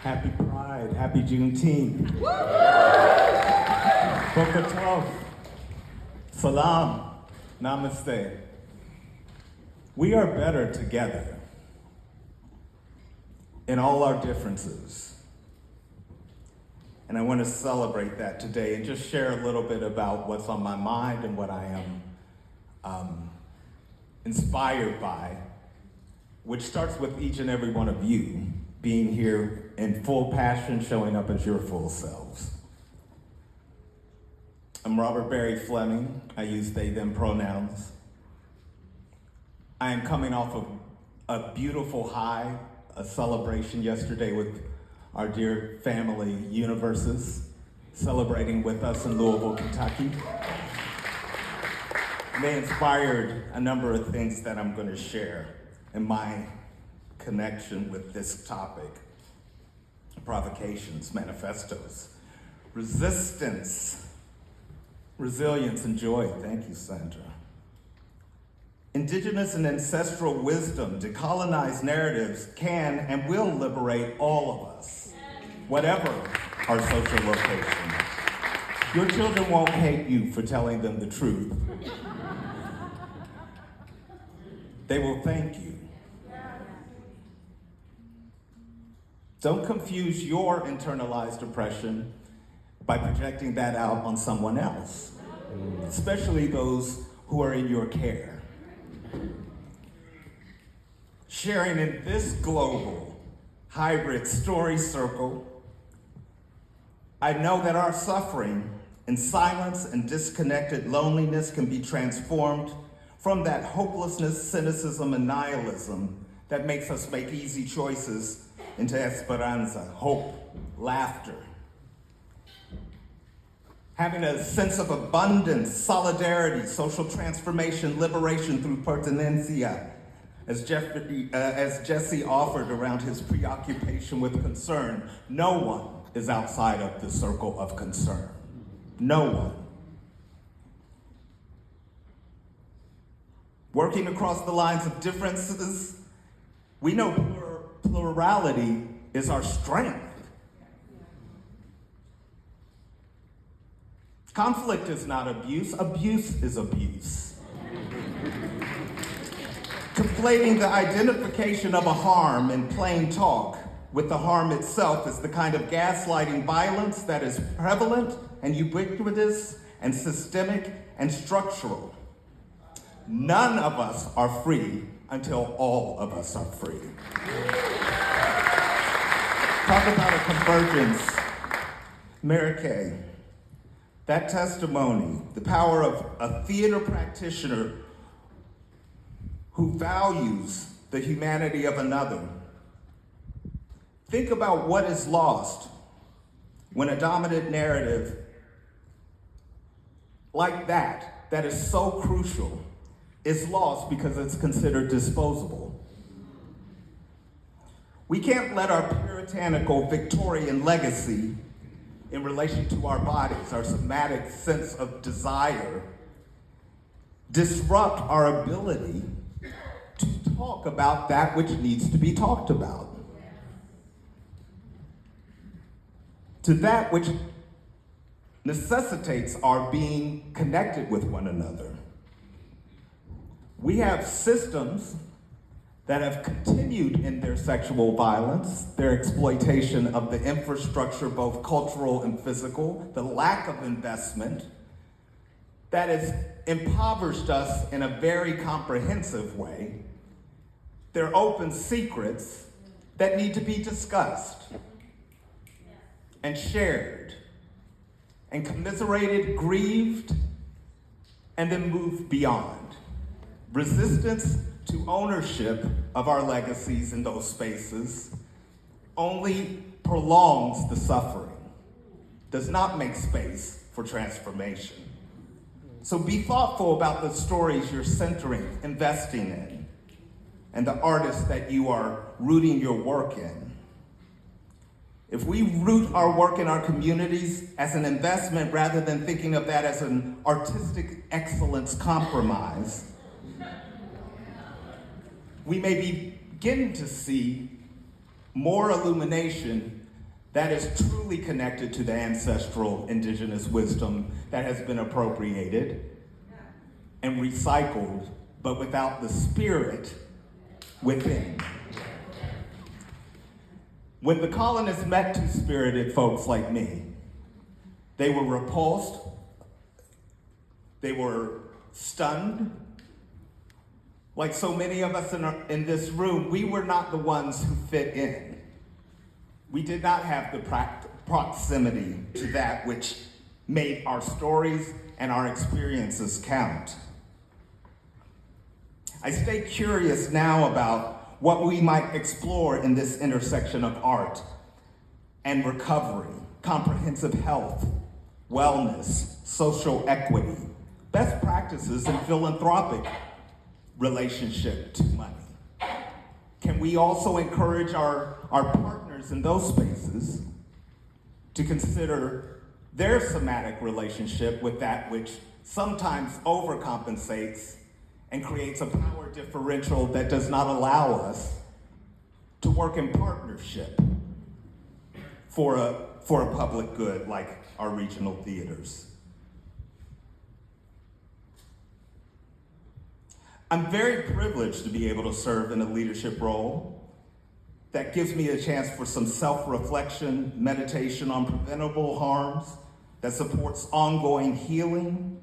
Happy Pride, happy Juneteenth. Boker Tov, Salam, Namaste. We are better together in all our differences. And I want to celebrate that today and just share a little bit about what's on my mind and what I am inspired by, which starts with each and every one of you being here in full passion, showing up as your full selves. I'm Robert Barry Fleming. I use they, them pronouns. I am coming off of a beautiful high, a celebration yesterday with our dear family Universes, celebrating with us in Louisville, Kentucky. And they inspired a number of things that I'm going to share in my connection with this topic. Provocations, manifestos, resistance, resilience, and joy. Thank you, Sandra. Indigenous and ancestral wisdom, decolonized narratives can and will liberate all of us, whatever our social location. Your children won't hate you for telling them the truth. They will thank you. Don't confuse your internalized oppression by projecting that out on someone else, especially those who are in your care. Sharing in this global, hybrid story circle, I know that our suffering in silence and disconnected loneliness can be transformed from that hopelessness, cynicism, and nihilism that makes us make easy choices into esperanza, hope, laughter. Having a sense of abundance, solidarity, social transformation, liberation through pertenencia, as Jesse offered around his preoccupation with concern. No one is outside of the circle of concern. No one. Working across the lines of differences, we know plurality is our strength. Conflict is not abuse, abuse is abuse. Conflating the identification of a harm in plain talk with the harm itself is the kind of gaslighting violence that is prevalent and ubiquitous and systemic and structural. None of us are free until all of us are free. Talk about a convergence. Mary Kay, that testimony, the power of a theater practitioner who values the humanity of another. Think about what is lost when a dominant narrative like that is so crucial, is lost because it's considered disposable. We can't let our puritanical Victorian legacy in relation to our bodies, our somatic sense of desire, disrupt our ability to talk about that which needs to be talked about. To that which necessitates our being connected with one another. We have systems that have continued in their sexual violence, their exploitation of the infrastructure, both cultural and physical, the lack of investment, that has impoverished us in a very comprehensive way. They're open secrets that need to be discussed and shared and commiserated, grieved, and then moved beyond. Resistance to ownership of our legacies in those spaces only prolongs the suffering, does not make space for transformation. So be thoughtful about the stories you're centering, investing in, and the artists that you are rooting your work in. If we root our work in our communities as an investment rather than thinking of that as an artistic excellence compromise, we may begin to see more illumination that is truly connected to the ancestral indigenous wisdom that has been appropriated and recycled, but without the spirit within. When the colonists met two-spirited folks like me, they were repulsed, they were stunned. Like so many of us in this room, we were not the ones who fit in. We did not have the proximity to that which made our stories and our experiences count. I stay curious now about what we might explore in this intersection of art and recovery, comprehensive health, wellness, social equity, best practices in philanthropic relationship to money. Can we also encourage our partners in those spaces to consider their somatic relationship with that which sometimes overcompensates and creates a power differential that does not allow us to work in partnership for a public good like our regional theaters? I'm very privileged to be able to serve in a leadership role that gives me a chance for some self-reflection, meditation on preventable harms, that supports ongoing healing,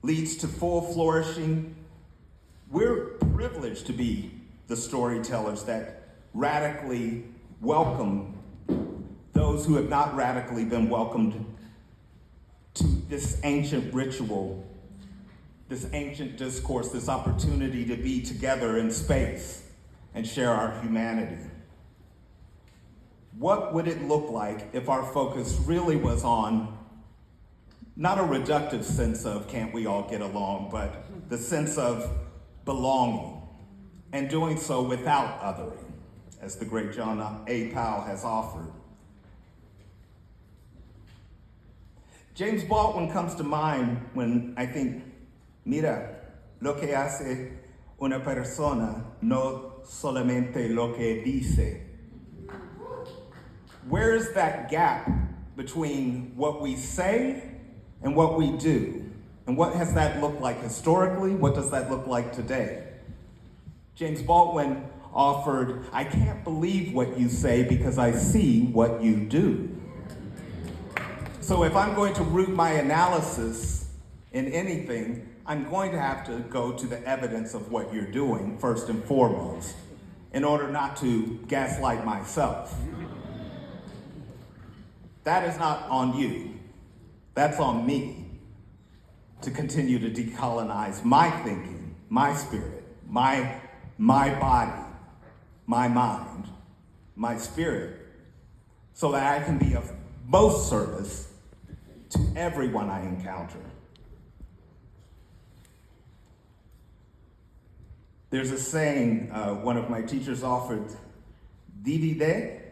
leads to full flourishing. We're privileged to be the storytellers that radically welcome those who have not radically been welcomed to this ancient ritual, this ancient discourse, this opportunity to be together in space and share our humanity. What would it look like if our focus really was on not a reductive sense of can't we all get along, but the sense of belonging, and doing so without othering, as the great John A. Powell has offered. James Baldwin comes to mind when I think, mira, lo que hace una persona, no solamente lo que dice. Where is that gap between what we say and what we do? And what has that looked like historically? What does that look like today? James Baldwin offered, I can't believe what you say because I see what you do. So if I'm going to root my analysis in anything, I'm going to have to go to the evidence of what you're doing first and foremost, in order not to gaslight myself. That is not on you. That's on me to continue to decolonize my thinking, my spirit, my body, my mind, my spirit, so that I can be of most service to everyone I encounter. There's a saying one of my teachers offered, divide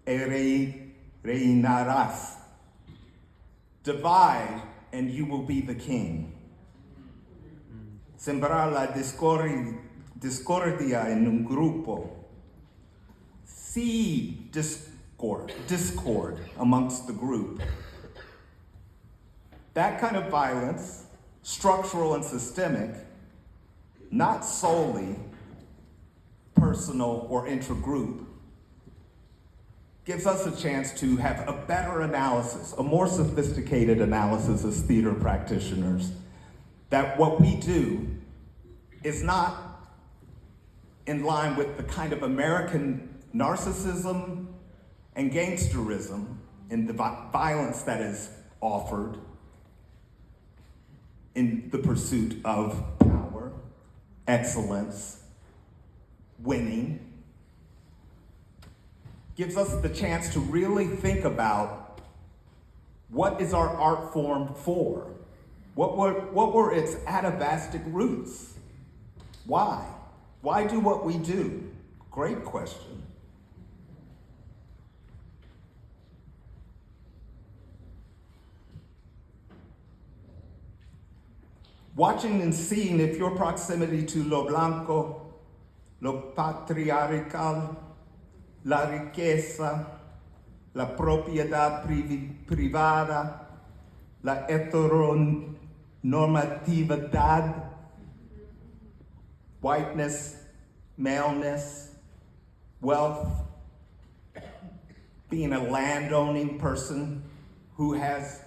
e reinarás. Divide and you will be the king. Sembrar la discordia en un grupo. Seed discord amongst the group. That kind of violence, structural and systemic, not solely personal or intra-group, gives us a chance to have a better analysis, a more sophisticated analysis as theater practitioners, that what we do is not in line with the kind of American narcissism and gangsterism and the violence that is offered in the pursuit of power, excellence, winning. Gives us the chance to really think about what is our art form for? What were its atavistic roots? Why? Why do what we do? Great question. Watching and seeing if your proximity to lo blanco, lo patriarcal, la riqueza, la propiedad privada, la heteronormatividad, whiteness, maleness, wealth, being a landowning person who has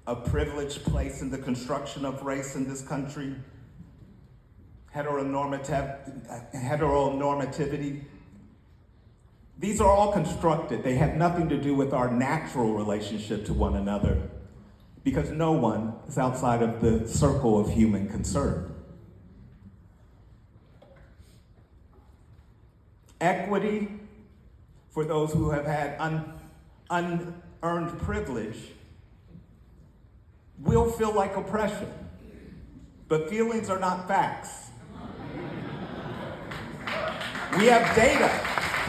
a privileged place in the construction of race in this country, heteronormativity. These are all constructed. They have nothing to do with our natural relationship to one another, because no one is outside of the circle of human concern. Equity, for those who have had unearned privilege, will feel like oppression, but feelings are not facts. We have data,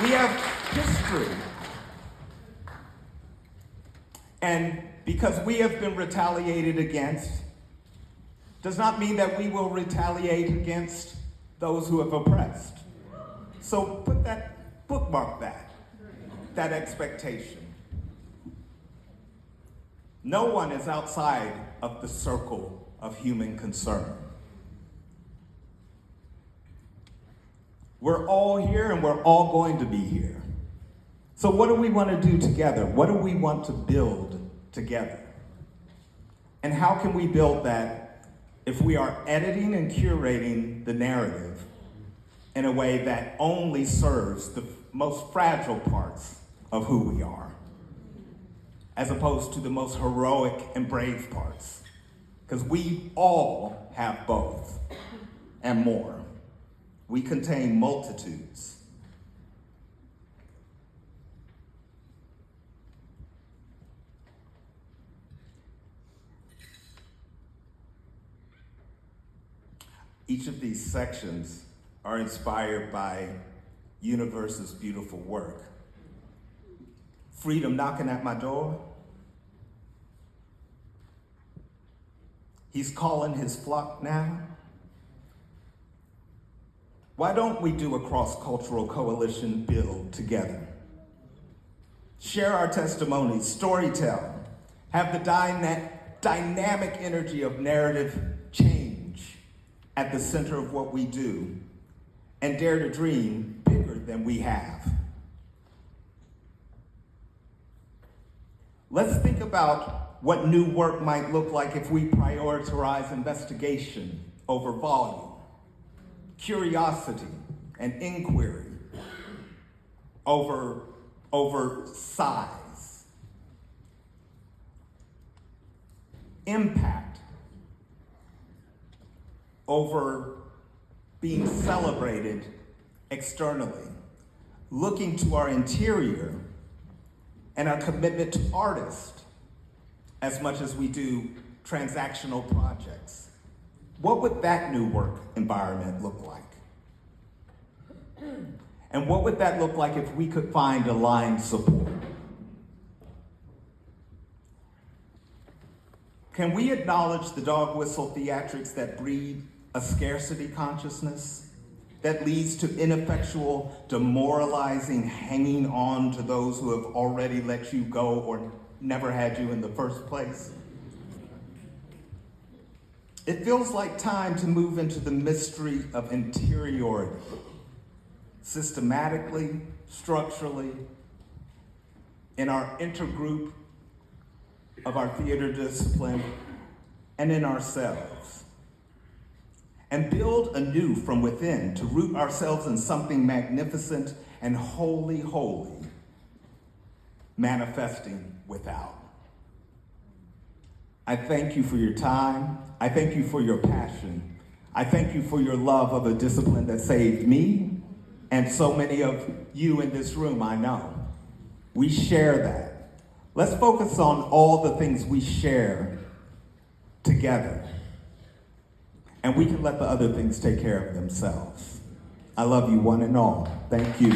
we have history. And because we have been retaliated against, does not mean that we will retaliate against those who have oppressed. So bookmark that expectation. No one is outside of the circle of human concern. We're all here and we're all going to be here. So what do we want to do together? What do we want to build together? And how can we build that if we are editing and curating the narrative in a way that only serves the most fragile parts of who we are, as opposed to the most heroic and brave parts? Because we all have both and more. We contain multitudes. Each of these sections are inspired by Universe's beautiful work. Freedom knocking at my door. He's calling his flock now. Why don't we do a cross-cultural coalition build together? Share our testimonies, storytell, have the dynamic energy of narrative change at the center of what we do, and dare to dream bigger than we have. Let's think about what new work might look like if we prioritize investigation over volume, curiosity and inquiry over size, impact over being celebrated externally, looking to our interior and our commitment to artists as much as we do transactional projects. What would that new work environment look like? And what would that look like if we could find aligned support? Can we acknowledge the dog whistle theatrics that breed a scarcity consciousness that leads to ineffectual, demoralizing hanging on to those who have already let you go or never had you in the first place? It feels like time to move into the mystery of interiority, systematically, structurally, in our intergroup of our theater discipline, and in ourselves. And build anew from within to root ourselves in something magnificent and holy, manifesting without. I thank you for your time. I thank you for your passion. I thank you for your love of a discipline that saved me and so many of you in this room, I know. We share that. Let's focus on all the things we share together. And we can let the other things take care of themselves. I love you one and all. Thank you.